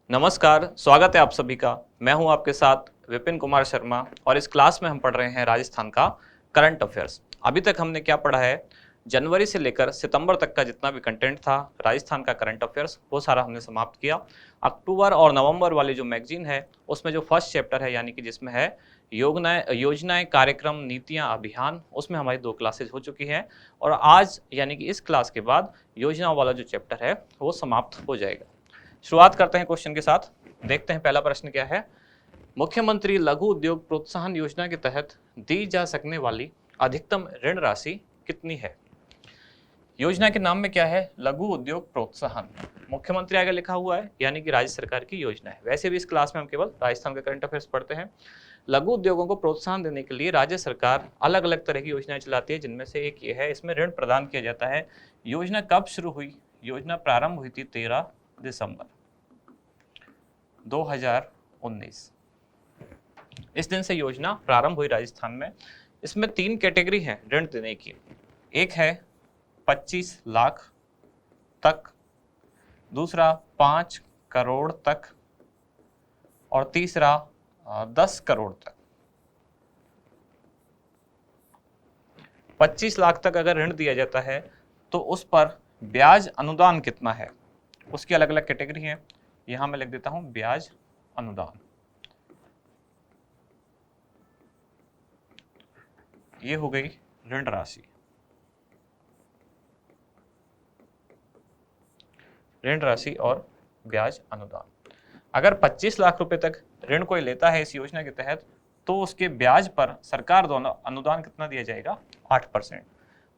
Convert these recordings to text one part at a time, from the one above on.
नमस्कार, स्वागत है आप सभी का। मैं हूं आपके साथ विपिन कुमार शर्मा और इस क्लास में हम पढ़ रहे हैं राजस्थान का करंट अफेयर्स। अभी तक हमने क्या पढ़ा है? जनवरी से लेकर सितंबर तक का जितना भी कंटेंट था राजस्थान का करंट अफेयर्स वो सारा हमने समाप्त किया। अक्टूबर और नवंबर वाली जो मैगजीन है उसमें जो फर्स्ट चैप्टर है यानी कि जिसमें है योजनाएं कार्यक्रम नीतियां अभियान, उसमें हमारी 2 क्लासेज हो चुकी हैं और आज यानी कि इस क्लास के बाद योजना वाला जो चैप्टर है वो समाप्त हो जाएगा। शुरुआत करते हैं क्वेश्चन के साथ। देखते हैं पहला प्रश्न क्या है। मुख्यमंत्री लघु उद्योग प्रोत्साहन योजना के तहत दी जा सकने वाली अधिकतम ऋण राशि कितनी है? योजना के नाम में क्या है? लघु उद्योग प्रोत्साहन। मुख्यमंत्री आगे लिखा हुआ है यानी कि राज्य सरकार की योजना है। वैसे भी इस क्लास में हम केवल राजस्थान का करंट अफेयर्स पढ़ते हैं। लघु उद्योगों को प्रोत्साहन देने के लिए राज्य सरकार अलग अलग तरह की योजनाएं चलाती है, जिनमें से एक ये है, इसमें ऋण प्रदान किया जाता है। योजना कब शुरू हुई? योजना प्रारंभ हुई थी 13 दिसंबर 2019। इस दिन से योजना प्रारंभ हुई राजस्थान में। इसमें 3 कैटेगरी हैं ऋण देने की। एक है 25 लाख तक, दूसरा 5 करोड़ तक और तीसरा 10 करोड़ तक। 25 लाख तक अगर ऋण दिया जाता है तो उस पर ब्याज अनुदान कितना है? उसकी अलग अलग कैटेगरी है। यहां मैं लिख देता हूं ब्याज अनुदान। ये हो गई ऋण राशि। ऋण राशि और ब्याज अनुदान। अगर 25 लाख रुपए तक ऋण कोई लेता है इस योजना के तहत तो उसके ब्याज पर सरकार द्वारा अनुदान कितना दिया जाएगा? 8%।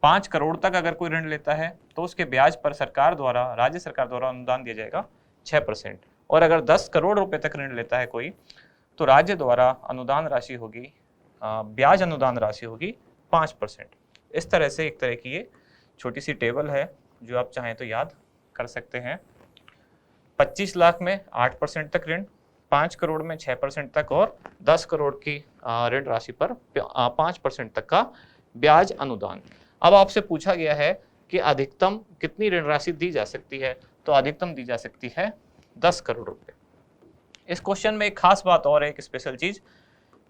5 करोड़ तक अगर कोई ऋण लेता है तो उसके ब्याज पर सरकार द्वारा, राज्य सरकार द्वारा अनुदान दिया जाएगा 6%। और अगर 10 करोड़ रुपए तक ऋण लेता है कोई तो राज्य द्वारा अनुदान राशि होगी, ब्याज अनुदान राशि होगी 5%। इस तरह से एक तरह की ये छोटी सी टेबल है जो आप चाहें तो याद कर सकते हैं। 25 लाख में 8% तक ऋण, 5 करोड़ में 6% तक और 10 करोड़ की ऋण राशि पर 5% तक का ब्याज अनुदान। अब आपसे पूछा गया है कि अधिकतम कितनी ऋण राशि दी जा सकती है, तो अधिकतम दी जा सकती है 10 करोड़ रुपए। इस क्वेश्चन में एक खास बात और है, एक स्पेशल चीज,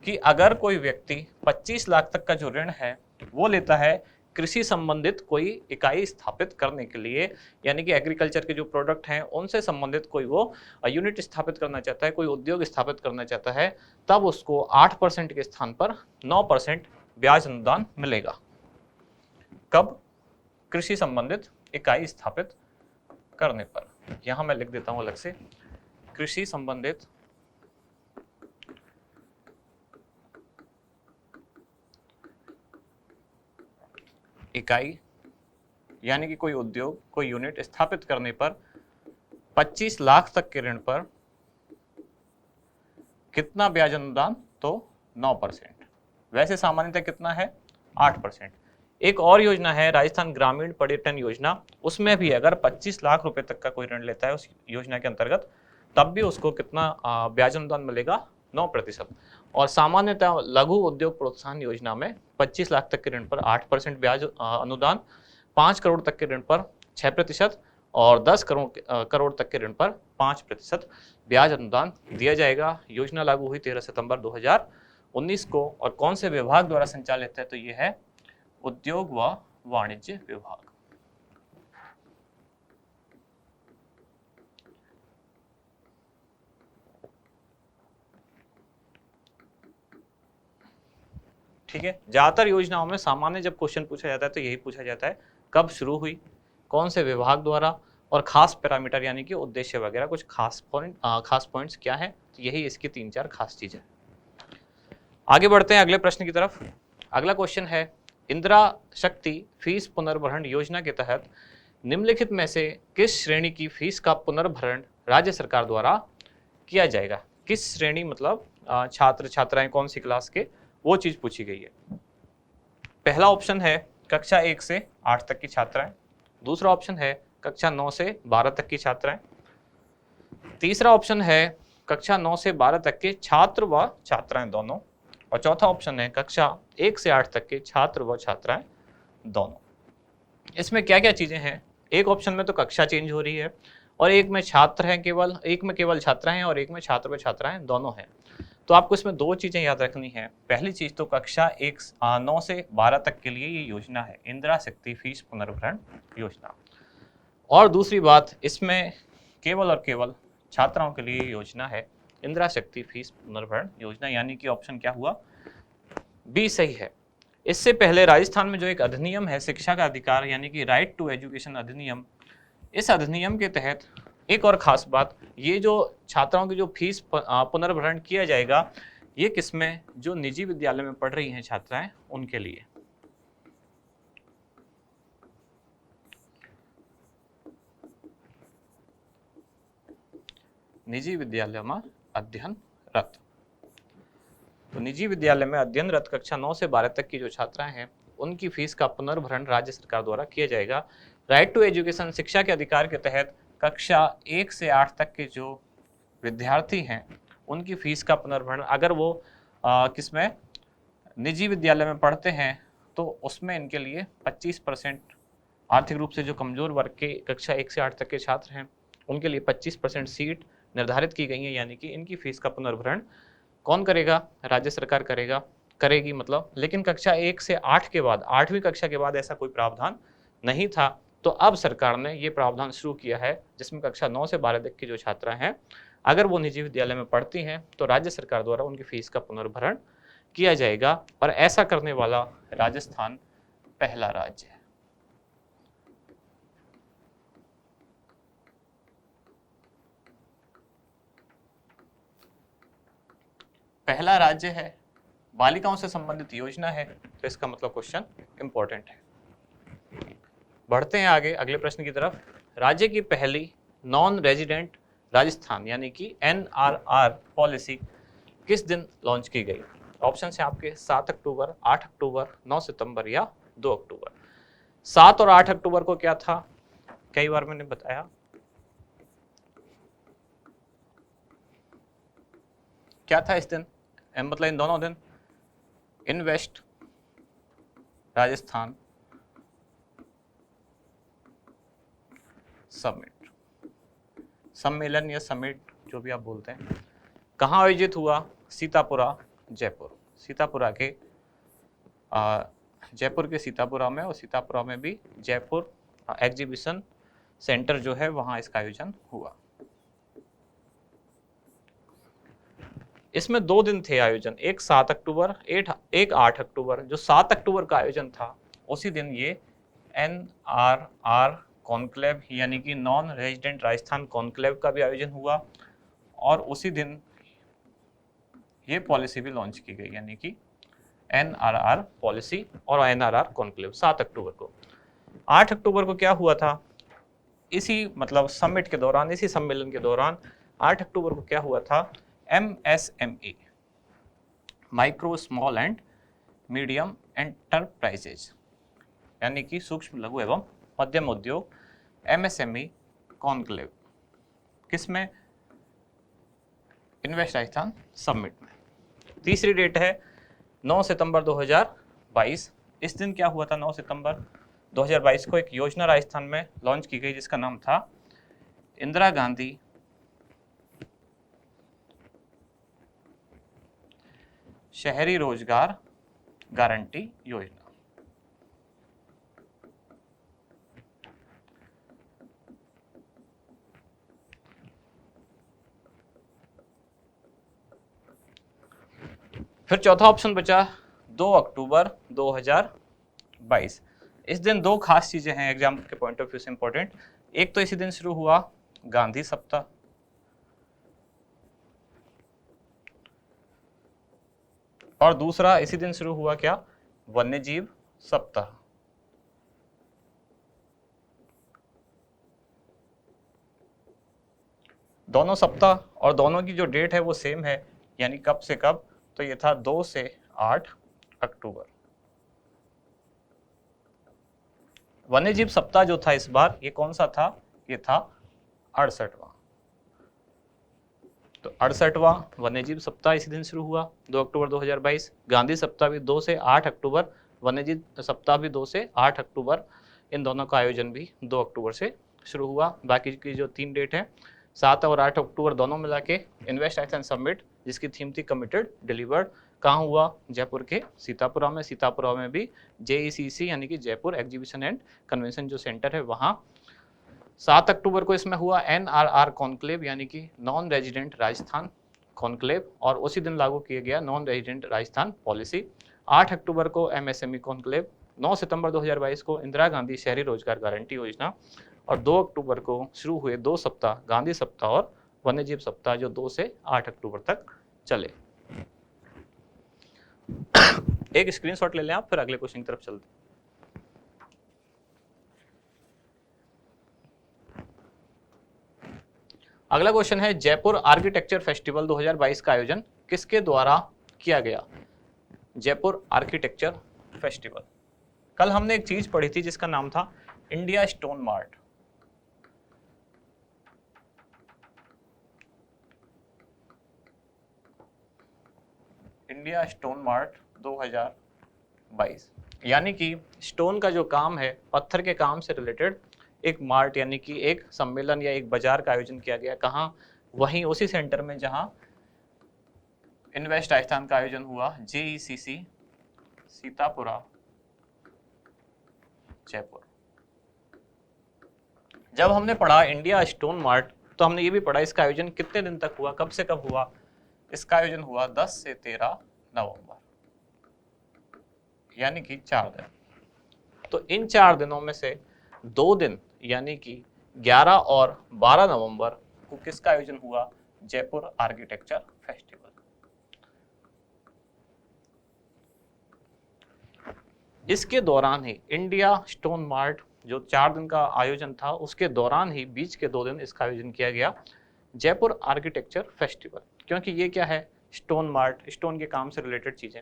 कि अगर कोई व्यक्ति 25 लाख तक का जो ऋण है वो लेता है कृषि संबंधित कोई इकाई स्थापित करने के लिए, यानी कि एग्रीकल्चर के जो प्रोडक्ट हैं उनसे संबंधित कोई वो यूनिट स्थापित करना चाहता है, कोई उद्योग स्थापित करना चाहता है, तब उसको 8% के स्थान पर 9% ब्याज अनुदान मिलेगा। कब? कृषि संबंधित इकाई स्थापित करने पर। यहां मैं लिख देता हूं अलग से, कृषि संबंधित इकाई यानी कि कोई उद्योग, कोई यूनिट स्थापित करने पर 25 लाख तक के ऋण पर कितना ब्याज अनुदान? तो 9%। वैसे सामान्यतः कितना है? 8%। एक और योजना है राजस्थान ग्रामीण पर्यटन योजना, उसमें भी अगर 25 लाख रुपए तक का कोई ऋण लेता है उस योजना के अंतर्गत, तब भी उसको कितना ब्याज अनुदान मिलेगा? 9%। और सामान्यतः लघु उद्योग प्रोत्साहन योजना में 25 लाख तक के ऋण पर 8% ब्याज अनुदान, 5 करोड़ तक के ऋण पर 6% और 10 करोड़ तक के ऋण पर 5% ब्याज अनुदान दिया जाएगा। योजना लागू हुई 13 सितंबर 2019 को और कौन से विभाग द्वारा संचालित है? तो ये है उद्योग व वाणिज्य विभाग। ठीक है, ज्यादातर योजनाओं में सामान्य जब क्वेश्चन पूछा जाता है तो यही पूछा जाता है, कब शुरू हुई, कौन से विभाग द्वारा और खास पैरामीटर यानी कि उद्देश्य वगैरह, कुछ खास पॉइंट्स क्या है। तो यही इसकी 3-4 खास चीजें। आगे बढ़ते हैं अगले प्रश्न की तरफ। अगला क्वेश्चन है, इंदिरा शक्ति फीस पुनर्भरण योजना के तहत निम्नलिखित में से किस श्रेणी की फीस का पुनर्भरण राज्य सरकार द्वारा किया जाएगा? किस श्रेणी मतलब छात्र छात्राएं कौन सी क्लास के, वो चीज पूछी गई है। पहला ऑप्शन है कक्षा 1 से 8 तक की छात्राएं, दूसरा ऑप्शन है कक्षा 9 से 12 तक की छात्राएं, तीसरा ऑप्शन है कक्षा 9 से 12 तक के छात्र व छात्राएं दोनों, और चौथा ऑप्शन है कक्षा 1 से 8 तक के छात्र व छात्राएं दोनों। इसमें क्या क्या चीजें हैं? एक ऑप्शन में तो कक्षा चेंज हो रही है और एक में छात्र हैं केवल, एक में केवल छात्रा हैं और एक में छात्र व छात्राएं दोनों हैं। तो आपको इसमें दो चीजें याद रखनी है। पहली चीज तो कक्षा 9 से 12 तक के लिए ये योजना है, इंदिरा शक्ति फीस पुनर्भरण योजना। और दूसरी बात, इसमें केवल और केवल छात्राओं के लिए योजना है, इंदिरा शक्ति फीस पुनर्भरण योजना, यानी कि ऑप्शन क्या हुआ, बी सही है। इससे पहले राजस्थान में जो एक अधिनियम है शिक्षा का अधिकार यानी कि राइट टू एजुकेशन अधिनियम, इस अधिनियम के तहत एक और खास बात, ये जो छात्राओं की जो फीस पुनर्भरण किया जाएगा, ये किसमें, जो निजी विद्यालय में पढ़ रही हैं छात्राएं उनके लिए। निजी विद्यालय में अध्ययनरत, तो निजी विद्यालय में अध्ययनरत कक्षा 9 से 12 तक की जो छात्राएं हैं उनकी फीस का पुनर्भरण राज्य सरकार द्वारा किया जाएगा। राइट टू एजुकेशन शिक्षा के अधिकार के तहत कक्षा 1 से 8 तक के जो विद्यार्थी हैं उनकी फीस का पुनर्भरण, अगर वो किसमें निजी विद्यालय में पढ़ते हैं तो उसमें इनके लिए 25% आर्थिक रूप से जो कमजोर वर्ग के कक्षा 1 से 8 तक के छात्र हैं उनके लिए 25% सीट निर्धारित की गई है, यानी कि इनकी फीस का पुनर्भरण कौन करेगा, राज्य सरकार करेगी मतलब। लेकिन कक्षा 1 से 8 के बाद, 8वीं कक्षा के बाद ऐसा कोई प्रावधान नहीं था, तो अब सरकार ने ये प्रावधान शुरू किया है जिसमें कक्षा 9 से 12 तक की जो छात्रा हैं अगर वो निजी विद्यालय में पढ़ती हैं तो राज्य सरकार द्वारा उनकी फीस का पुनर्भरण किया जाएगा। और ऐसा करने वाला राजस्थान पहला राज्य है। पहला राज्य है, बालिकाओं से संबंधित योजना है, तो इसका मतलब क्वेश्चन इंपॉर्टेंट है। बढ़ते हैं आगे अगले प्रश्न की तरफ। राज्य की पहली नॉन रेजिडेंट राजस्थान यानी कि NRR पॉलिसी किस दिन लॉन्च की गई? ऑप्शन है आपके 7 अक्टूबर, 8 अक्टूबर, 9 सितंबर या 2 अक्टूबर। 7 और 8 अक्टूबर को क्या था, कई बार मैंने बताया, क्या था इस दिन, मतलब इन दोनों दिन, इन्वेस्ट राजस्थान समिट, सम्मेलन या समिट जो भी आप बोलते हैं, कहाँ आयोजित हुआ, सीतापुरा जयपुर, सीतापुरा के जयपुर के सीतापुरा में, और सीतापुरा में भी जयपुर एग्जीबिशन सेंटर जो है वहाँ इसका आयोजन हुआ। इसमें 2 दिन थे आयोजन, एक 7 अक्टूबर, एक 8 अक्टूबर। जो 7 अक्टूबर का आयोजन था उसी दिन ये NRR कॉन्क्लेव यानी कि नॉन रेजिडेंट राजस्थान कॉन्क्लेव का भी आयोजन हुआ, और उसी दिन ये पॉलिसी भी लॉन्च की गई यानी कि NRR पॉलिसी और NRR कॉन्क्लेव 7 अक्टूबर को। 8 अक्टूबर को क्या हुआ था, इसी मतलब समिट के दौरान, इसी सम्मेलन के दौरान 8 अक्टूबर को क्या हुआ था, MSME micro small and medium enterprises यानी कि सूक्ष्म लघु एवं मध्यम उद्योग MSME कॉन्क्लेव, किसमें, इन्वेस्ट राजस्थान समिट में। तीसरी डेट है 9 सितंबर 2022। इस दिन क्या हुआ था, 9 सितंबर 2022 को एक योजना राजस्थान में लॉन्च की गई जिसका नाम था इंदिरा गांधी शहरी रोजगार गारंटी योजना। फिर चौथा ऑप्शन बचा 2 अक्टूबर 2022। इस दिन 2 खास चीजें हैं एग्जाम के पॉइंट ऑफ व्यू से इंपॉर्टेंट। एक तो इसी दिन शुरू हुआ गांधी सप्ताह, और दूसरा इसी दिन शुरू हुआ क्या, वन्यजीव सप्ताह। दोनों सप्ताह और दोनों की जो डेट है वो सेम है, यानी कब से कब, तो ये था 2 से 8 अक्टूबर। वन्यजीव सप्ताह जो था इस बार, ये कौन सा था, ये था 68वां। तो 68वां वन्यजीव सप्ताह इसी दिन शुरू हुआ 2 अक्टूबर 2022। गांधी सप्ताह भी 2 से 8 अक्टूबर, वन्यजीव सप्ताह भी 2 से 8 अक्टूबर, इन दोनों का आयोजन भी 2 अक्टूबर से शुरू हुआ। बाकी की जो 3 डेट है 7 और 8 अक्टूबर दोनों मिला के इन्वेस्ट एक्शन समिट, जिसकी थीम थी कमिटेड डिलीवर्ड, कहाँ हुआ? जयपुर के सीतापुरा में। सीतापुरा में भी JECC यानी कि जयपुर एग्जीबिशन एंड कन्वेंशन जो सेंटर है वहाँ। 7 अक्टूबर को इसमें हुआ NRR कॉन्क्लेव यानी कि नॉन रेजिडेंट राजस्थान कॉन्क्लेव, और उसी दिन लागू किया गया नॉन रेजिडेंट राजस्थान पॉलिसी। 8 अक्टूबर को MSME कॉन्क्लेव। 9 सितंबर 2022 को इंदिरा गांधी शहरी रोजगार गारंटी योजना, और 2 अक्टूबर को शुरू हुए 2 सप्ताह गांधी सप्ताह और वन्यजीव सप्ताह जो 2 से 8 अक्टूबर तक चले। एक स्क्रीनशॉट ले लें आप, फिर अगले क्वेश्चन की तरफ चलते हैं। अगला क्वेश्चन है जयपुर आर्किटेक्चर फेस्टिवल 2022 का आयोजन किसके द्वारा किया गया? Jaipur architecture festival. कल हमने एक चीज पढ़ी थी जिसका नाम था India stone mart. India stone mart 2022, यानी कि स्टोन का जो काम है, पत्थर के काम से रिलेटेड एक मार्ट यानी कि एक सम्मेलन या एक बाजार का आयोजन किया गया। कहाँ? वहीं उसी सेंटर में जहां इन्वेस्ट राजस्थान का आयोजन हुआ, JECC सीतापुरा जयपुर। जब हमने पढ़ा इंडिया स्टोन मार्ट तो हमने ये भी पढ़ा इसका आयोजन कितने दिन तक हुआ, कब से कब हुआ? इसका आयोजन हुआ 10 से 13 नवंबर, यानी कि 4 दिन। तो इन 4 दिनों में से 2 दिन यानी कि 11 और 12 नवंबर को किसका आयोजन हुआ? Jaipur architecture festival. इसके दौरान ही इंडिया स्टोन मार्ट जो 4 दिन का आयोजन था, उसके दौरान ही बीच के 2 दिन इसका आयोजन किया गया जयपुर आर्किटेक्चर फेस्टिवल। क्योंकि ये क्या है? स्टोन मार्ट, स्टोन के काम से रिलेटेड चीजें।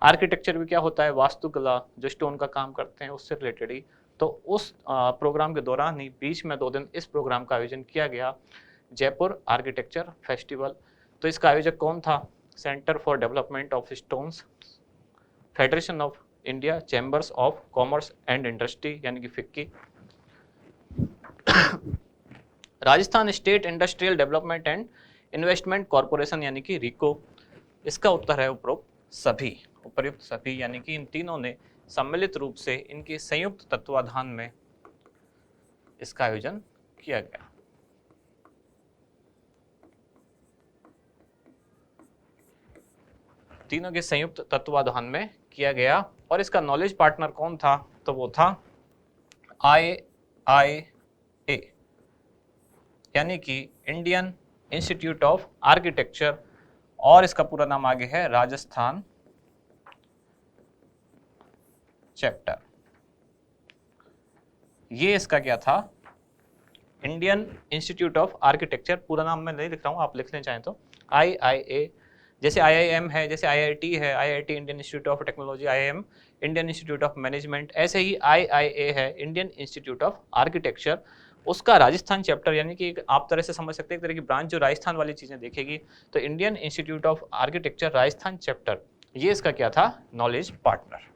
आर्किटेक्चर भी क्या होता है? वास्तुकला, जो स्टोन का काम करते हैं उससे रिलेटेड ही। तो उस प्रोग्राम के दौरान ही बीच में 2 दिन इस प्रोग्राम का आयोजन किया गया, जयपुर आर्किटेक्चर फेस्टिवल। तो इसका आयोजक कौन था? Centre for development of stones, federation of India, chambers of commerce and industry यानी कि FICCI, Rajasthan state industrial development and investment corporation यानी कि रिको। इसका उत्तर है उपरोक्त सभी, उपर्युक्त सभी, यानी कि इन तीनों ने सम्मिलित रूप से इनके संयुक्त तत्वाधान में इसका आयोजन किया गया। तीनों के संयुक्त तत्वाधान में किया गया। और इसका नॉलेज पार्टनर कौन था? तो वो था IIA यानी कि इंडियन इंस्टीट्यूट ऑफ आर्किटेक्चर, और इसका पूरा नाम आगे है राजस्थान चैप्टर। ये इसका क्या था? Indian institute of architecture. पूरा नाम मैं नहीं लिख रहा हूं, आप लिखने चाहें तो IIA। जैसे IIM है, जैसे IIT है, IIT Indian institute of technology, IIM Indian institute of management, ऐसे ही IIA है इंडियन इंस्टीट्यूट ऑफ आर्किटेक्चर। उसका राजस्थान चैप्टर यानी कि आप तरह से समझ सकते हैं एक तरह की ब्रांच जो राजस्थान वाली चीजें देखेगी। तो Indian institute of architecture Rajasthan chapter, ये इसका क्या था? Knowledge partner.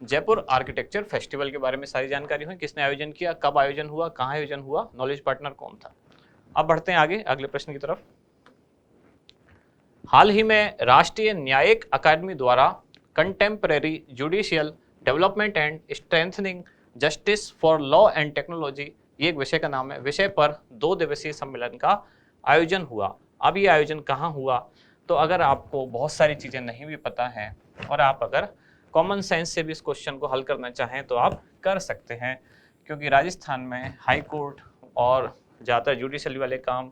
Jaipur architecture festival के बारे में सारी जानकारी हुई, किसने आयोजन किया, कब आयोजन हुआ, कहाँ आयोजन हुआ, नॉलेज पार्टनर कौन था। अब बढ़ते हैं आगे अगले प्रश्न की तरफ। हाल ही में राष्ट्रीय न्यायिक अकादमी द्वारा contemporary judicial development and strengthening justice for law and technology, ये एक विषय का नाम है, विषय पर 2 दिवसीय सम्मेलन का आयोजन हुआ। अब ये आयोजन कहाँ हुआ? तो अगर आपको बहुत सारी चीजें नहीं भी पता हैं और आप अगर कॉमन सेंस से भी इस क्वेश्चन को हल करना चाहें तो आप कर सकते हैं, क्योंकि राजस्थान में हाई कोर्ट और ज़्यादातर जुडिशरी वाले काम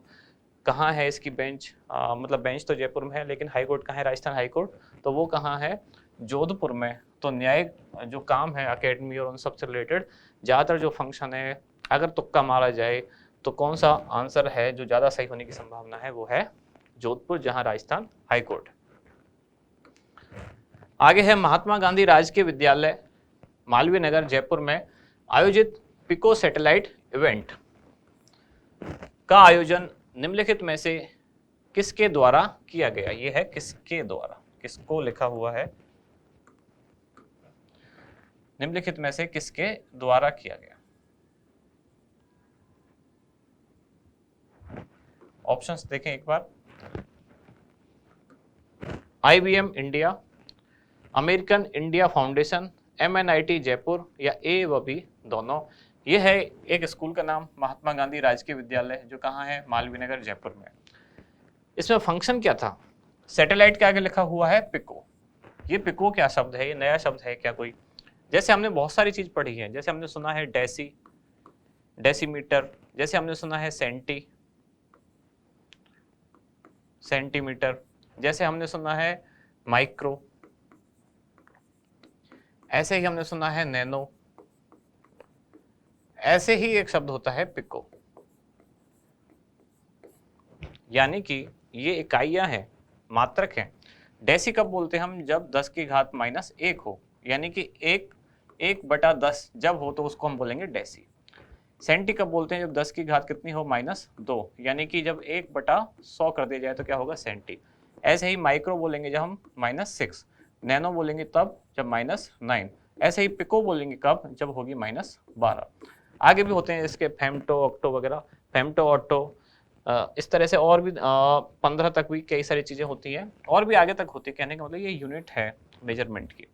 कहाँ है, इसकी बेंच मतलब बेंच तो जयपुर में है, लेकिन हाई कोर्ट कहाँ है? राजस्थान हाई कोर्ट, तो वो कहाँ है? जोधपुर में। तो न्यायिक जो काम है अकेडमी और उन सब से रिलेटेड ज़्यादातर जो फंक्शन है, अगर तुक्का मारा जाए तो कौन सा आंसर है जो ज़्यादा सही होने की संभावना है? वो है जोधपुर, जहाँ राजस्थान हाई कोर्ट। आगे है महात्मा गांधी राजकीय विद्यालय मालवीय नगर जयपुर में आयोजित पिको सैटेलाइट इवेंट का आयोजन निम्नलिखित में से किसके द्वारा किया गया, ये है किसके द्वारा, किसको लिखा हुआ है, निम्नलिखित में से किसके द्वारा किया गया। ऑप्शंस देखें एक बार, IBM India, American India foundation, MNIT Jaipur या ए व बी दोनों। ये है एक स्कूल का नाम, महात्मा गांधी राजकीय विद्यालय, जो कहाँ है, मालवीय नगर जयपुर में। इसमें फंक्शन क्या था, सैटेलाइट के आगे लिखा हुआ है पिको। ये पिको क्या शब्द है, ये नया शब्द है क्या कोई? जैसे हमने बहुत सारी चीज पढ़ी है, जैसे हमने सुना है डेसी, डेसीमीटर, जैसे हमने सुना है सेंटीमीटर, जैसे हमने सुना है माइक्रो, ऐसे ही हमने सुना है नैनो, ऐसे ही एक शब्द होता है पिको। यानी कि ये इकाइयां हैं, मात्रक हैं। डेसी कब बोलते हैं हम, जब 10 की घात -1 हो, यानी कि 1/10 जब हो तो उसको हम बोलेंगे डेसी। सेंटी कब बोलते हैं, जब 10 की घात कितनी हो, -2, यानी कि जब 1/100 कर दिया जाए तो क्या होगा, सेंटी। ऐसे ही माइक्रो बोलेंगे जब हम -6, नैनो बोलेंगे तब जब -9, ऐसे ही पिको बोलेंगे कब, जब होगी -12। आगे भी होते हैं इसके फेमटो, ऑक्टो वगैरह, फेमटो, ऑक्टो, इस तरह से और भी 15 तक भी कई सारी चीज़ें होती हैं, और भी आगे तक होती है। कहने का मतलब ये यूनिट है मेजरमेंट की।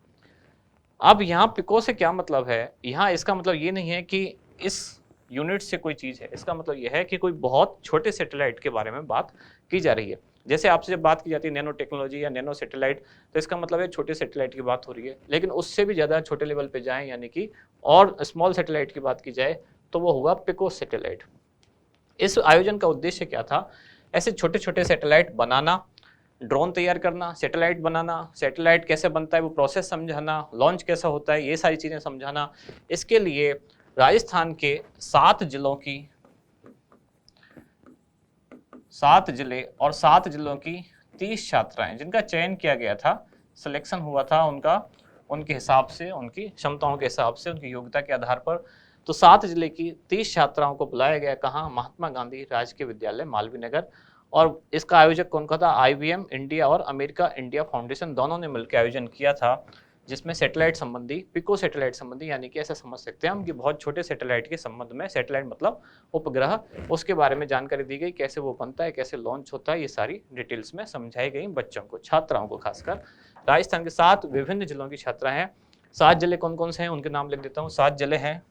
अब यहाँ पिको से क्या मतलब है, यहाँ इसका मतलब ये नहीं है कि इस यूनिट से कोई चीज़ है, इसका मतलब ये है कि कोई बहुत छोटे सैटेलाइट के बारे में बात की जा रही है। जैसे आपसे जब बात की जाती है नैनो टेक्नोलॉजी या नैनो सैटेलाइट, तो इसका मतलब है छोटे सैटेलाइट की बात हो रही है। लेकिन उससे भी ज़्यादा छोटे लेवल पे जाएं, यानी कि और स्मॉल सैटेलाइट की बात की जाए, तो वो होगा पिको सैटेलाइट। इस आयोजन का उद्देश्य क्या था, ऐसे छोटे छोटे सैटेलाइट बनाना, ड्रोन तैयार करना, सैटेलाइट बनाना, सैटेलाइट कैसे बनता है वो प्रोसेस समझाना, लॉन्च कैसा होता है ये सारी चीज़ें समझाना। इसके लिए राजस्थान के 7 जिलों की 7 जिले और 7 जिलों की 30 छात्राएं, जिनका चयन किया गया था, सिलेक्शन हुआ था उनका, उनके हिसाब से, उनकी क्षमताओं के हिसाब से, उनकी योग्यता के आधार पर। तो 7 जिले की 30 छात्राओं को बुलाया गया, कहाँ, महात्मा गांधी राजकीय विद्यालय मालवीय नगर। और इसका आयोजक कौन का था, IBM इंडिया और अमेरिका इंडिया फाउंडेशन दोनों ने मिलकर आयोजन किया था, जिसमें सैटेलाइट संबंधी, पिको सैटेलाइट संबंधी, यानी कि ऐसा समझ सकते हैं हम कि बहुत छोटे सैटेलाइट के संबंध में, सैटेलाइट मतलब उपग्रह, उसके बारे में जानकारी दी गई, कैसे वो बनता है, कैसे लॉन्च होता है, ये सारी डिटेल्स में समझाई गई बच्चों को, छात्राओं को खासकर। राजस्थान के 7 विभिन्न जिलों की छात्रा हैं। 7 जिले कौन कौन से हैं उनके नाम लिख देता हूँ। 7 जिले हैं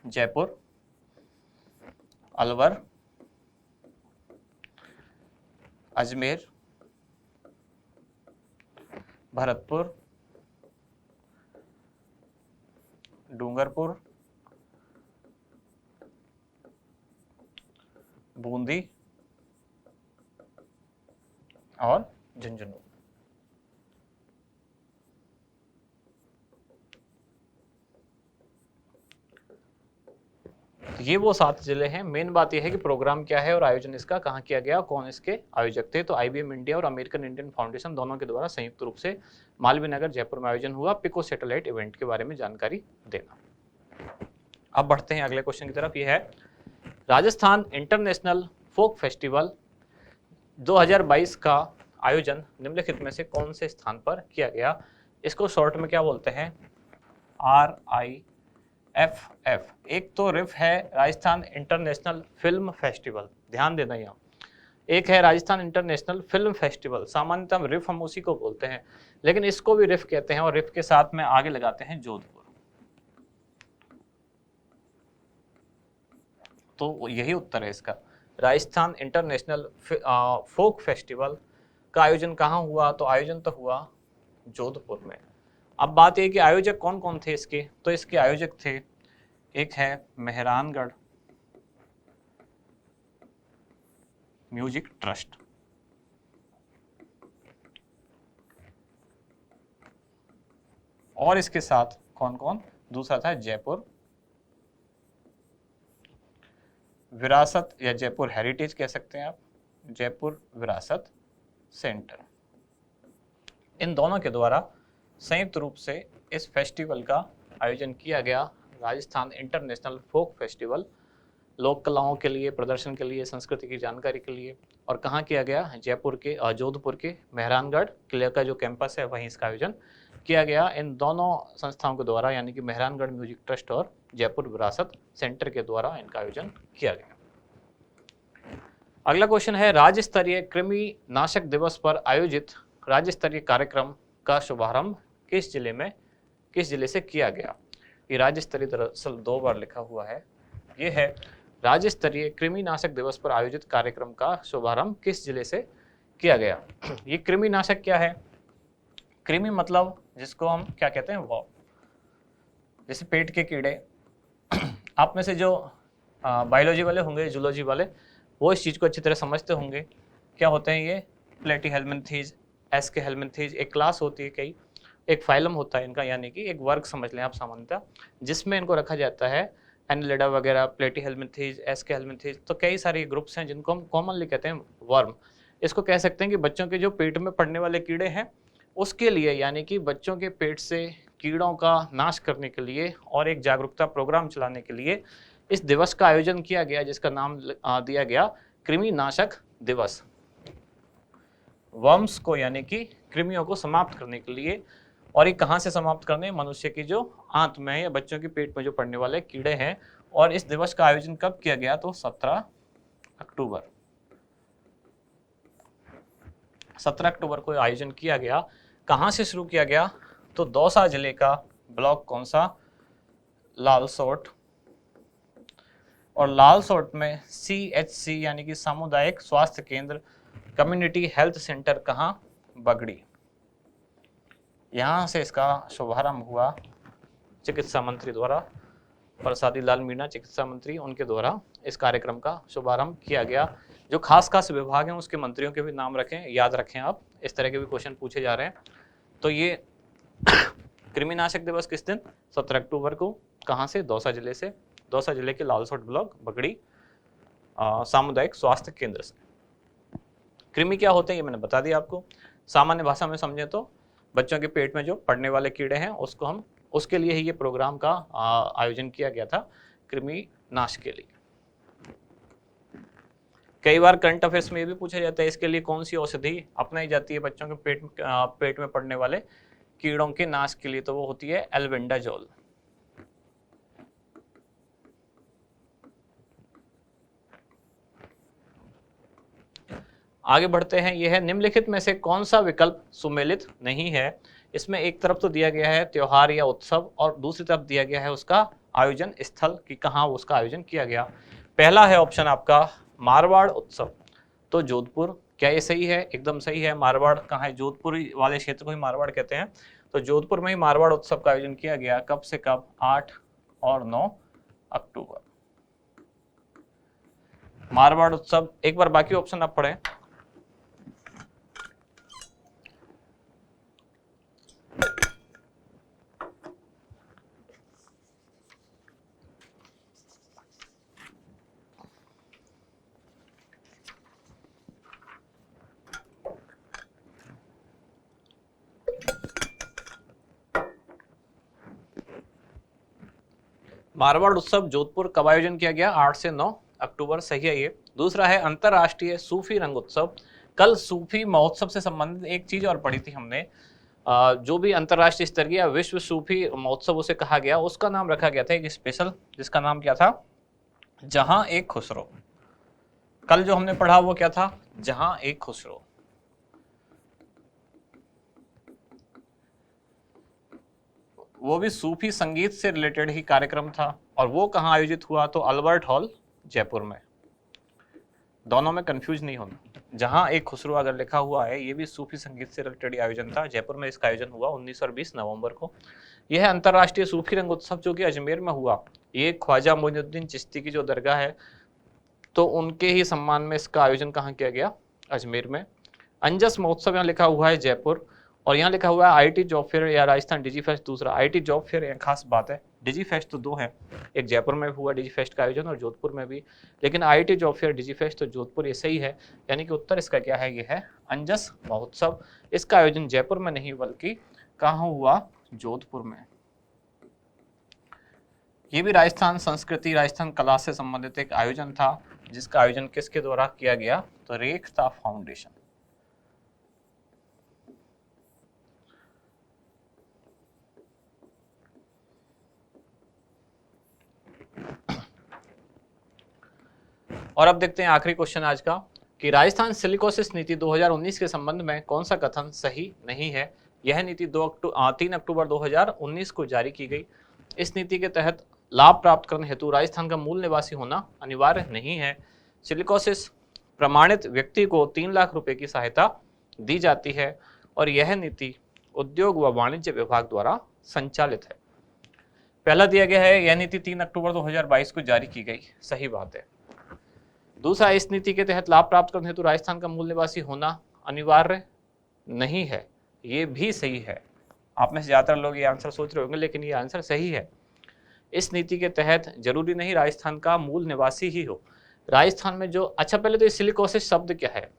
जयपुर, अलवर, अजमेर, भरतपुर, डूंगरपुर, बूंदी और झुंझुनू। तो ये वो 7 जिले हैं। मेन बात यह है कि प्रोग्राम क्या है और आयोजन इसका कहाँ किया गया, कौन इसके आयोजक थे। तो IBM इंडिया और अमेरिकन इंडियन फाउंडेशन दोनों के द्वारा संयुक्त रूप से मालवीय नगर जयपुर में आयोजन हुआ पिको सैटेलाइट इवेंट के बारे में जानकारी देना। अब बढ़ते हैं अगले क्वेश्चन की तरफ। ये है राजस्थान इंटरनेशनल फोक फेस्टिवल 2022 का आयोजन निम्नलिखित में से कौन से स्थान पर किया गया। इसको शॉर्ट में क्या बोलते हैं, RIFF। एक तो रिफ है राजस्थान इंटरनेशनल फिल्म फेस्टिवल, ध्यान देना यहाँ। एक है राजस्थान इंटरनेशनल फिल्म फेस्टिवल, सामान्यतः रिफ हम उसी को बोलते हैं, लेकिन इसको भी रिफ कहते हैं, और रिफ के साथ में आगे लगाते हैं जोधपुर। तो यही उत्तर है इसका। राजस्थान इंटरनेशनल फोक फेस्टिवल का आयोजन कहाँ हुआ, तो आयोजन तो हुआ जोधपुर में। अब बात यह कि आयोजक कौन कौन थे इसके, तो इसके आयोजक थे, एक है मेहरानगढ़ म्यूजिक ट्रस्ट, और इसके साथ कौन कौन, दूसरा था जयपुर विरासत या जयपुर हेरिटेज कह सकते हैं आप, जयपुर विरासत सेंटर। इन दोनों के द्वारा संयुक्त रूप से इस फेस्टिवल का आयोजन किया गया, राजस्थान इंटरनेशनल फोक फेस्टिवल लोक कलाओं के लिए, प्रदर्शन के लिए, संस्कृति की जानकारी के लिए। और कहाँ किया गया? जयपुर के जोधपुर के मेहरानगढ़ किले का जो कैंपस है वहीं इसका आयोजन किया गया इन दोनों संस्थाओं के द्वारा, यानी कि मेहरानगढ़ म्यूजिक ट्रस्ट और जयपुर विरासत सेंटर के द्वारा इनका आयोजन किया गया। अगला क्वेश्चन है, राज्य स्तरीय कृमि नाशक दिवस पर आयोजित राज्य स्तरीय कार्यक्रम का शुभारंभ किस जिले से किया गया? ये राज्य स्तरीय दरअसल 2 बार लिखा हुआ है। ये है राज्य स्तरीय कृमि नाशक दिवस पर आयोजित कार्यक्रम का शुभारंभ किस जिले से किया गया? ये कृमि नाशक क्या है? कृमि मतलब जिसको हम क्या कहते हैं, वो जैसे पेट के कीड़े। आप में से जो बायोलॉजी वाले होंगे, जूलॉजी वाले, वो इस चीज़ को अच्छी तरह समझते होंगे। क्या होते हैं ये? प्लेटीहेल्मिन्थीज, एस्केहेल्मिन्थीज, एक क्लास होती है, कई एक फाइलम होता है इनका, यानी कि एक वर्ग समझ लें आप सामान्यतः, जिसमें इनको रखा जाता है। एनिलिडा वगैरह, प्लेटीहेल्मिन्थीज, एस्केहेल्मिन्थीज, तो कई सारे ग्रुप्स हैं जिनको हम कॉमनली कहते हैं वर्म। इसको कह सकते हैं कि बच्चों के जो पेट में पड़ने वाले कीड़े हैं उसके लिए, यानी कि बच्चों के पेट से कीड़ों का नाश करने के लिए और एक जागरूकता प्रोग्राम चलाने के लिए इस दिवस का आयोजन किया गया, जिसका नाम दिया गया कृमि नाशक दिवस। वर्म्स को, यानी कि कृमियों को समाप्त करने के लिए। और ये कहाँ से समाप्त करने? मनुष्य की जो आंत में या बच्चों के पेट में जो पड़ने वाले कीड़े हैं। और इस दिवस का आयोजन कब किया गया? तो 17 अक्टूबर 17 अक्टूबर को आयोजन किया गया। कहाँ से शुरू किया गया? तो दौसा जिले का ब्लॉक कौन सा? लालसोट। और लालसोट में CHC यानी कि सामुदायिक स्वास्थ्य केंद्र, कम्युनिटी हेल्थ सेंटर कहाँ? बगड़ी। यहाँ से इसका शुभारंभ हुआ चिकित्सा मंत्री द्वारा, प्रसादी लाल मीणा चिकित्सा मंत्री, उनके द्वारा इस कार्यक्रम का शुभारंभ किया गया। जो खास विभाग हैं उसके मंत्रियों के भी नाम रखें, याद रखें आप, इस तरह के भी क्वेश्चन पूछे जा रहे हैं। तो ये कृमिनाशक दिवस किस दिन? 17 अक्टूबर को। कहाँ से? दौसा जिले से। दौसा जिले के लालसोट ब्लॉक बगड़ी सामुदायिक स्वास्थ्य केंद्र से। कृमि क्या होते हैं ये मैंने बता दिया आपको। सामान्य भाषा में समझें तो बच्चों के पेट में जो पड़ने वाले कीड़े हैं उसको हम, उसके लिए ही ये प्रोग्राम का आयोजन किया गया था, कृमि नाश के लिए। कई बार करंट अफेयर्स में ये भी पूछा जाता है, इसके लिए कौन सी औषधि अपनाई जाती है बच्चों के पेट में पड़ने वाले कीड़ों के नाश के लिए? तो वो होती है एल्बेंडाजोल। आगे बढ़ते हैं। यह है, निम्नलिखित में से कौन सा विकल्प सुमेलित नहीं है? इसमें एक तरफ तो दिया गया है त्योहार या उत्सव और दूसरी तरफ दिया गया है उसका आयोजन स्थल कि कहाँ उसका आयोजन किया गया। पहला है ऑप्शन आपका मारवाड़ उत्सव, तो जोधपुर। क्या ये सही है? एकदम सही है। मारवाड़ कहाँ है? जोधपुर वाले क्षेत्र को ही मारवाड़ कहते हैं। तो जोधपुर में ही मारवाड़ उत्सव का आयोजन किया गया। कब से कब? 8 और 9 अक्टूबर। मारवाड़ उत्सव। एक बार बाकी ऑप्शन आप पढ़ें। मारवाड़ उत्सव जोधपुर कब आयोजन किया गया? 8 से 9 अक्टूबर। सही है ये। दूसरा है अंतरराष्ट्रीय सूफी रंग उत्सव। कल सूफी महोत्सव से संबंधित एक चीज और पढ़ी थी हमने, जो भी अंतरराष्ट्रीय स्तर की या विश्व सूफी महोत्सव उसे कहा गया, उसका नाम रखा गया था एक स्पेशल, जिसका नाम क्या था? जहां एक खुसरो। कल जो हमने पढ़ा वो क्या था? जहां एक खुसरो। वो भी सूफी संगीत से रिलेटेड ही कार्यक्रम था। और वो कहाँ आयोजित हुआ? तो अल्बर्ट हॉल जयपुर में। दोनों में कंफ्यूज नहीं होना। जहां एक खुसरो अगर लिखा हुआ है, ये भी सूफी संगीत से रिलेटेड आयोजन था। जयपुर में इसका आयोजन हुआ 19 और 20 नवंबर को। यह है अंतरराष्ट्रीय सूफी रंग उत्सव जो कि अजमेर में हुआ। ये ख्वाजा मोइनुद्दीन चिश्ती की जो दरगाह है, तो उनके ही सम्मान में इसका आयोजन कहाँ किया गया? अजमेर में। अंजस महोत्सव यहाँ लिखा हुआ है जयपुर। और यहाँ लिखा हुआ है आईटी जॉब फेयर या राजस्थान डिजी फेस्ट दूसरा। आईटी जॉब फेयर यहाँ खास बात है, डिजी फेस्ट तो 2 है, एक जयपुर में हुआ डिजी फेस्ट का आयोजन और जोधपुर में भी, लेकिन IT job fair digi fest तो जोधपुर, ये सही है। यानी कि उत्तर इसका क्या है? ये है अंजस महोत्सव। इसका आयोजन जयपुर में नहीं बल्कि कहाँ हुआ? जोधपुर में। ये भी राजस्थान संस्कृति, राजस्थान कला से संबंधित एक आयोजन था, जिसका आयोजन किसके द्वारा किया गया, तो रेखता फाउंडेशन। और अब देखते हैं आखिरी क्वेश्चन आज का, कि राजस्थान सिलिकोसिस नीति 2019 के संबंध में कौन सा कथन सही नहीं है। यह नीति 3 अक्टूबर 2019 को जारी की गई। इस नीति के तहत लाभ प्राप्त करने हेतु राजस्थान का मूल निवासी होना अनिवार्य नहीं है। सिलिकोसिस प्रमाणित व्यक्ति को 3 लाख रुपए की सहायता दी जाती है और यह नीति उद्योग व वाणिज्य विभाग द्वारा संचालित है। पहला दिया गया है, यह नीति 3 अक्टूबर 2022 को जारी की गई, सही बात है। दूसरा, इस नीति के तहत लाभ प्राप्त करने हेतु राजस्थान का मूल निवासी होना अनिवार्य नहीं है, ये भी सही है। आप में से ज्यादातर लोग ये आंसर सोच रहे होंगे, लेकिन ये आंसर सही है। इस नीति के तहत जरूरी नहीं राजस्थान का मूल निवासी ही हो। राजस्थान में जो, अच्छा पहले तो सिलिकोसिस शब्द क्या है,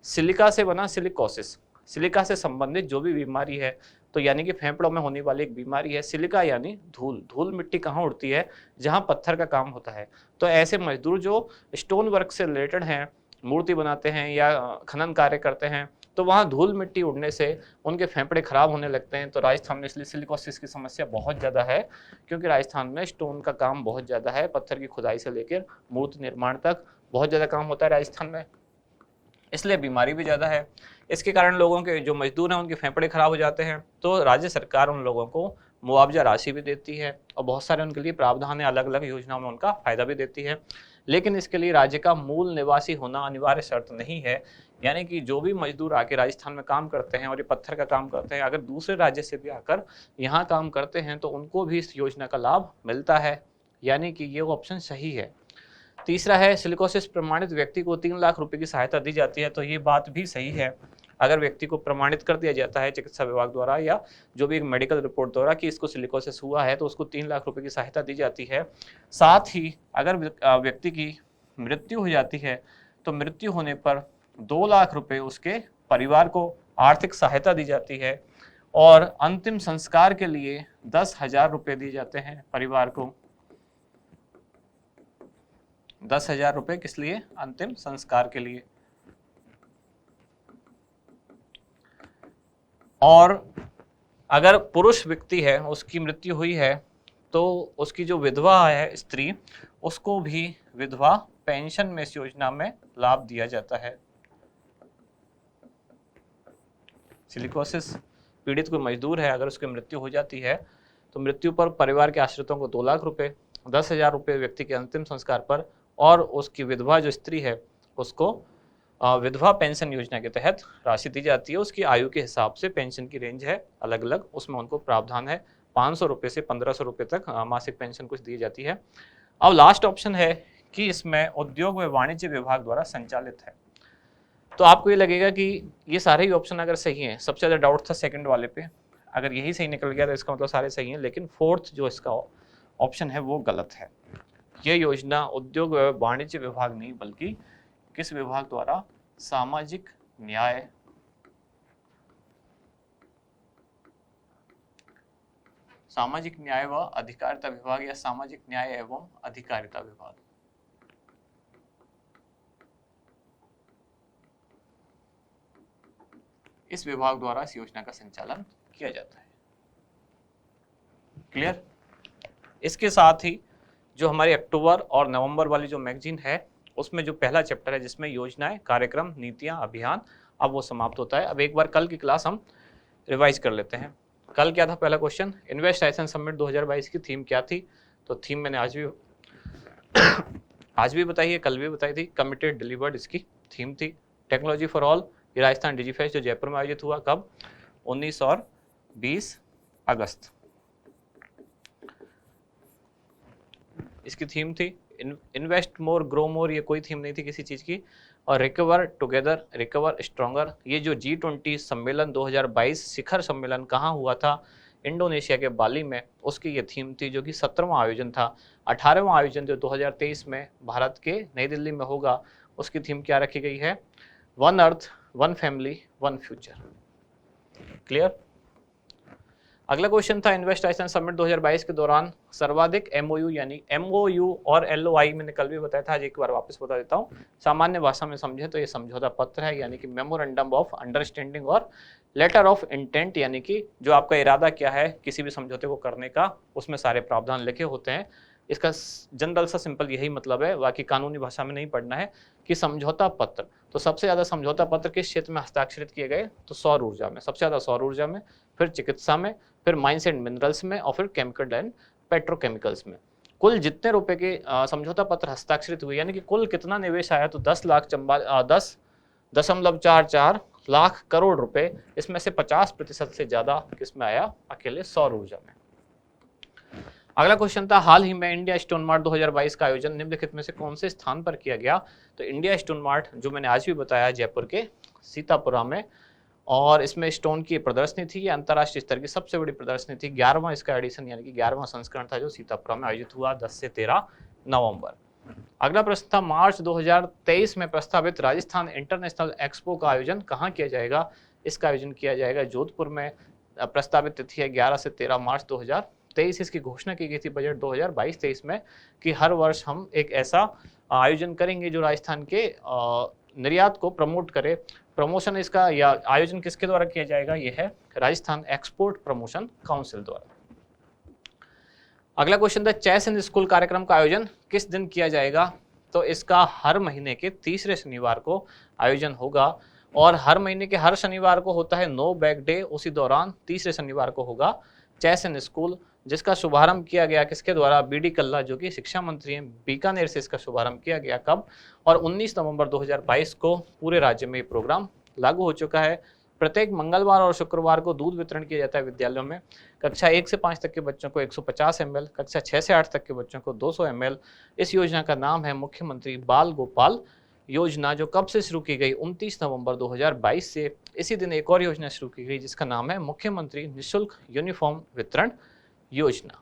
सिलिका से बना सिलिकोसिस, सिलिका से संबंधित जो भी बीमारी है, तो यानी कि फेफड़ों में होने वाली एक बीमारी है। सिलिका यानी धूल, धूल मिट्टी कहाँ उड़ती है, जहाँ पत्थर का काम होता है। तो ऐसे मजदूर जो स्टोन वर्क से रिलेटेड हैं, मूर्ति बनाते हैं या खनन कार्य करते हैं, तो वहाँ धूल मिट्टी उड़ने से उनके फेफड़े खराब होने लगते हैं। तो राजस्थान में इसलिए सिलिकोसिस की समस्या बहुत ज़्यादा है, क्योंकि राजस्थान में स्टोन का काम बहुत ज़्यादा है, पत्थर की खुदाई से लेकर मूर्ति निर्माण तक बहुत ज़्यादा काम होता है राजस्थान में, इसलिए बीमारी भी ज़्यादा है। इसके कारण लोगों के जो मजदूर हैं उनके फेफड़े खराब हो जाते हैं, तो राज्य सरकार उन लोगों को मुआवजा राशि भी देती है और बहुत सारे उनके लिए प्रावधान है, अलग अलग योजनाओं में उनका फायदा भी देती है। लेकिन इसके लिए राज्य का मूल निवासी होना अनिवार्य शर्त नहीं है। यानी कि जो भी मजदूर आके राजस्थान में काम करते हैं और ये पत्थर का काम करते हैं, अगर दूसरे राज्य से भी आकर यहाँ काम करते हैं तो उनको भी इस योजना का लाभ मिलता है। यानी कि ये ऑप्शन सही है। तीसरा है, सिलिकोसिस प्रमाणित व्यक्ति को 3 लाख रुपए की सहायता दी जाती है, तो ये बात भी सही है। अगर व्यक्ति को प्रमाणित कर दिया जाता है चिकित्सा विभाग द्वारा या जो भी एक मेडिकल रिपोर्ट द्वारा कि इसको सिलिकोसिस हुआ है, तो उसको 3 लाख रुपए की सहायता दी जाती है। साथ ही अगर व्यक्ति की मृत्यु हो जाती है, तो मृत्यु होने पर 2 लाख रुपए उसके परिवार को आर्थिक सहायता दी जाती है और अंतिम संस्कार के लिए 10,000 रुपए दिए जाते हैं परिवार को। 10,000 रुपए किस लिए? अंतिम संस्कार के लिए। और अगर पुरुष व्यक्ति है, उसकी मृत्यु हुई है, तो उसकी जो विधवा है स्त्री, उसको भी विधवा पेंशन में इस योजना में लाभ दिया जाता है। सिलिकोसिस पीड़ित कोई मजदूर है, अगर उसकी मृत्यु हो जाती है तो मृत्यु पर परिवार के आश्रितों को 2 लाख रुपए, 10,000 रुपए व्यक्ति के अंतिम संस्कार पर, और उसकी विधवा जो स्त्री है उसको विधवा पेंशन योजना के तहत राशि दी जाती है। उसकी आयु के हिसाब से पेंशन की रेंज है अलग अलग, उसमें उनको प्रावधान है। 500 रुपये से 1500 रुपये तक मासिक पेंशन कुछ दी जाती है। अब लास्ट ऑप्शन है कि इसमें उद्योग व वाणिज्य विभाग द्वारा संचालित है। तो आपको ये लगेगा कि ये सारे ही ऑप्शन अगर सही हैं, सबसे ज़्यादा डाउट था सेकंड वाले पे, अगर यही सही निकल गया तो इसका मतलब सारे सही हैं, लेकिन फोर्थ जो इसका ऑप्शन है वो गलत है। ये योजना उद्योग व वाणिज्य विभाग नहीं बल्कि किस विभाग द्वारा? सामाजिक न्याय व अधिकारिता विभाग या सामाजिक न्याय एवं अधिकारिता विभाग, इस विभाग द्वारा इस योजना का संचालन किया जाता है। क्लियर? इसके साथ ही जो हमारी अक्टूबर और नवंबर वाली जो मैगजीन है, उसमें जो पहला चैप्टर है जिसमें योजनाएं, कार्यक्रम, नीतियां, अभियान, अब वो समाप्त होता है। अब एक बार कल की क्लास हम रिवाइज कर लेते हैं। कल क्या था पहला क्वेश्चन? इन्वेस्ट राजस्थान समिट 2022 की थीम क्या थी? तो थीम मैंने आज भी बताई है, कल भी बताई थी। कमिटेड डिलीवर्ड इसकी थीम थी। टेक्नोलॉजी फॉर ऑल, ये राजस्थान डिजीफेस्ट जो जयपुर में आयोजित हुआ, कब? 19 और 20 अगस्त, इसकी थीम थी। इन्वेस्ट मोर ग्रो मोर, ये कोई थीम नहीं थी किसी चीज़ की। और रिकवर टुगेदर, रिकवर स्ट्रॉन्गर, ये जो G20 सम्मेलन 2022 शिखर सम्मेलन कहाँ हुआ था? इंडोनेशिया के बाली में, उसकी ये थीम थी, जो कि 17वां आयोजन था। 18वां आयोजन जो 2023 में भारत के नई दिल्ली में होगा, उसकी थीम क्या रखी गई है? One earth, one family, one future. Clear? अगला क्वेश्चन था इन्वेस्ट आइसन समिट 2022 के दौरान सर्वाधिक एमओयू यानी एमओयू और एलओआई मैंने कल भी बताया था, आज एक बार वापस बता देता हूँ। सामान्य भाषा में समझे तो ये समझौता पत्र है यानी कि मेमोरेंडम ऑफ अंडरस्टैंडिंग और लेटर ऑफ इंटेंट यानी कि जो आपका इरादा क्या है किसी भी समझौते को करने का, उसमें सारे प्रावधान लिखे होते हैं। इसका जनरल सा सिंपल यही मतलब है, बाकी कानूनी भाषा में नहीं पढ़ना है कि समझौता पत्र। तो सबसे ज्यादा समझौता पत्र किस क्षेत्र में हस्ताक्षरित किए गए, तो सौर ऊर्जा में, सबसे ज्यादा सौर ऊर्जा में, फिर चिकित्सा में, फिर माइंस एंड मिनरल्स में और फिर केमिकल एंड पेट्रोकेमिकल्स में। कुल जितने रुपए के समझौता पत्र हस्ताक्षरित हुए यानी कि कुल कितना निवेश आया, तो 10,44 लाख करोड़ रुपए, इसमें से 50% से ज्यादा किसमें आया, अकेले सौर ऊर्जा में। अगला क्वेश्चन था हाल ही में इंडिया स्टोन मार्ट 2022 का आयोजन निम्नलिखित में से कौन से स्थान पर किया गया, तो इंडिया स्टोन मार्ट जो मैंने आज भी बताया जयपुर के सीतापुरा में, और इसमें स्टोन की प्रदर्शनी थी, ये अंतर्राष्ट्रीय स्तर की सबसे बड़ी प्रदर्शनी थी। 11वां इसका एडिशन यानी कि 11वां संस्करण था जो सीतापुरा में आयोजित हुआ 10 से 13 नवंबर। अगला प्रश्न था मार्च 2023 में प्रस्तावित राजस्थान इंटरनेशनल एक्सपो का आयोजन कहाँ किया जाएगा, इसका आयोजन किया जाएगा जोधपुर में। प्रस्तावित तिथि है 11 से 13 मार्च 2023। इसकी घोषणा की गई थी बजट 2022-23 में कि हर वर्ष हम एक ऐसा आयोजन करेंगे जो राजस्थान के निर्यात को प्रमोट करे। प्रमोशन इसका या आयोजन किसके द्वारा किया जाएगा, यह है राजस्थान एक्सपोर्ट प्रमोशन काउंसिल द्वारा। अगला क्वेश्चन था चेस इन स्कूल कार्यक्रम का आयोजन किस दिन किया जाएगा, तो इसका हर महीने के तीसरे शनिवार को आयोजन होगा, और हर महीने के हर शनिवार को होता है नो बैग डे, उसी दौरान तीसरे शनिवार को होगा चेस इन स्कूल, जिसका शुभारंभ किया गया किसके द्वारा, बीडी कल्ला जो कि शिक्षा मंत्री हैं, बीकानेर से इसका शुभारंभ किया गया। कब, और 19 नवंबर 2022 को पूरे राज्य में ये प्रोग्राम लागू हो चुका है। प्रत्येक मंगलवार और शुक्रवार को दूध वितरण किया जाता है विद्यालयों में। कक्षा 1 से 5 तक के बच्चों को 150 ml, कक्षा 6 से 8 तक के बच्चों को 200 ml। इस योजना का नाम है मुख्यमंत्री बाल गोपाल योजना, जो कब से शुरू की गई, 29 नवंबर 2022 से। इसी दिन एक और योजना शुरू की गई जिसका नाम है मुख्यमंत्री निःशुल्क यूनिफॉर्म वितरण योजना।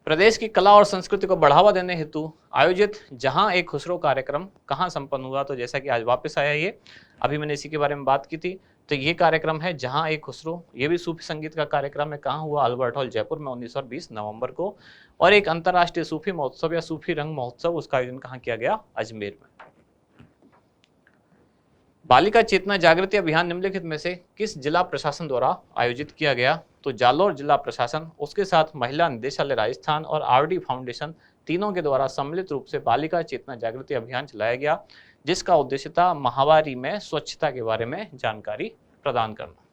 प्रदेश की कला और संस्कृति को बढ़ावा देने हेतु आयोजित जहां एक खुसरो कार्यक्रम कहां संपन्न हुआ, तो जैसा कि आज वापस आया ये, अभी मैंने इसी के बारे में बात की थी, तो ये कार्यक्रम है जहां एक खुसरो, ये भी सूफी संगीत का कार्यक्रम है। कहां हुआ, अल्बर्ट हॉल जयपुर में 19 और 20 नवंबर को। और एक अंतर्राष्ट्रीय सूफी महोत्सव या सूफी रंग महोत्सव, उसका आयोजन कहां किया गया, अजमेर में। बालिका चेतना जागृति अभियान निम्नलिखित में से किस जिला प्रशासन द्वारा आयोजित किया गया, तो जालौर जिला प्रशासन, उसके साथ महिला निदेशालय राजस्थान और आरडी फाउंडेशन तीनों के द्वारा सम्मिलित रूप से बालिका चेतना जागृति अभियान चलाया गया, जिसका उद्देश्य था महावारी में स्वच्छता के बारे में जानकारी प्रदान करना।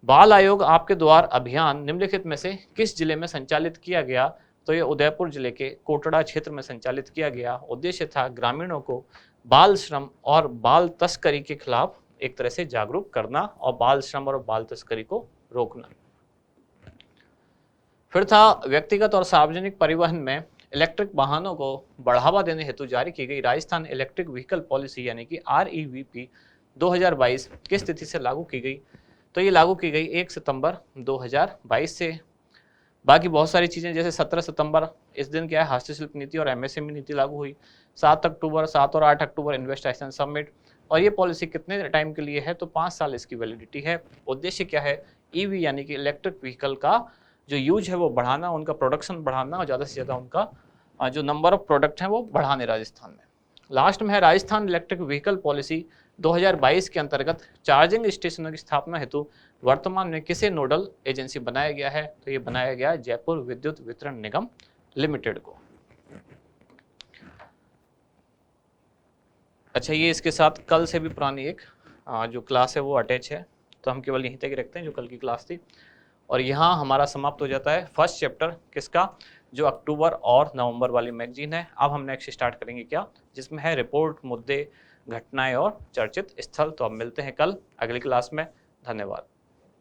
बाल आयोग आपके द्वार अभियान निम्नलिखित में से किस जिले में संचालित किया गया, तो ये उदयपुर जिले के कोटड़ा क्षेत्र में संचालित किया गया। उद्देश्य था ग्रामीणों को बाल श्रम और बाल तस्करी के खिलाफ एक तरह से जागरूक करना और बाल श्रम और बाल तस्करी को रोकना। फिर था व्यक्तिगत और सार्वजनिक परिवहन में इलेक्ट्रिक वाहनों को बढ़ावा देने हेतु जारी की गई राजस्थान इलेक्ट्रिक व्हीकल पॉलिसी यानी कि REVP 2022 किस तिथि से लागू की गई, तो ये लागू की गई 1 सितंबर 2022 से। बाकी बहुत सारी चीजें जैसे 17 सितंबर इस दिन क्या है, हस्तशिल्प नीति और MSME नीति लागू हुई। 7 और 8 अक्टूबर इन्वेस्ट आइसन समिट। और ये पॉलिसी कितने टाइम के लिए है, तो 5 साल इसकी वैलिडिटी है। उद्देश्य क्या है, EV यानी कि इलेक्ट्रिक व्हीकल का जो यूज है वो बढ़ाना, उनका प्रोडक्शन बढ़ाना और ज़्यादा से ज़्यादा उनका जो नंबर ऑफ प्रोडक्ट हैं वो बढ़ाने राजस्थान में। लास्ट में है राजस्थान इलेक्ट्रिक व्हीकल पॉलिसी 2022 के अंतर्गत चार्जिंग स्टेशनों की स्थापना हेतु वर्तमान में किसे नोडल एजेंसी बनाया गया है, तो ये बनाया गया जयपुर विद्युत वितरण निगम लिमिटेड को। अच्छा, ये इसके साथ कल से भी पुरानी एक जो क्लास है वो अटैच है, तो हम केवल यहीं तक रखते हैं जो कल की क्लास थी। और यहाँ हमारा समाप्त हो जाता है फर्स्ट चैप्टर किसका, जो अक्टूबर और नवंबर वाली मैगजीन है। अब हम नेक्स्ट स्टार्ट करेंगे क्या, जिसमें है रिपोर्ट, मुद्दे, घटनाएं और चर्चित स्थल। तो अब मिलते हैं कल अगली क्लास में। धन्यवाद।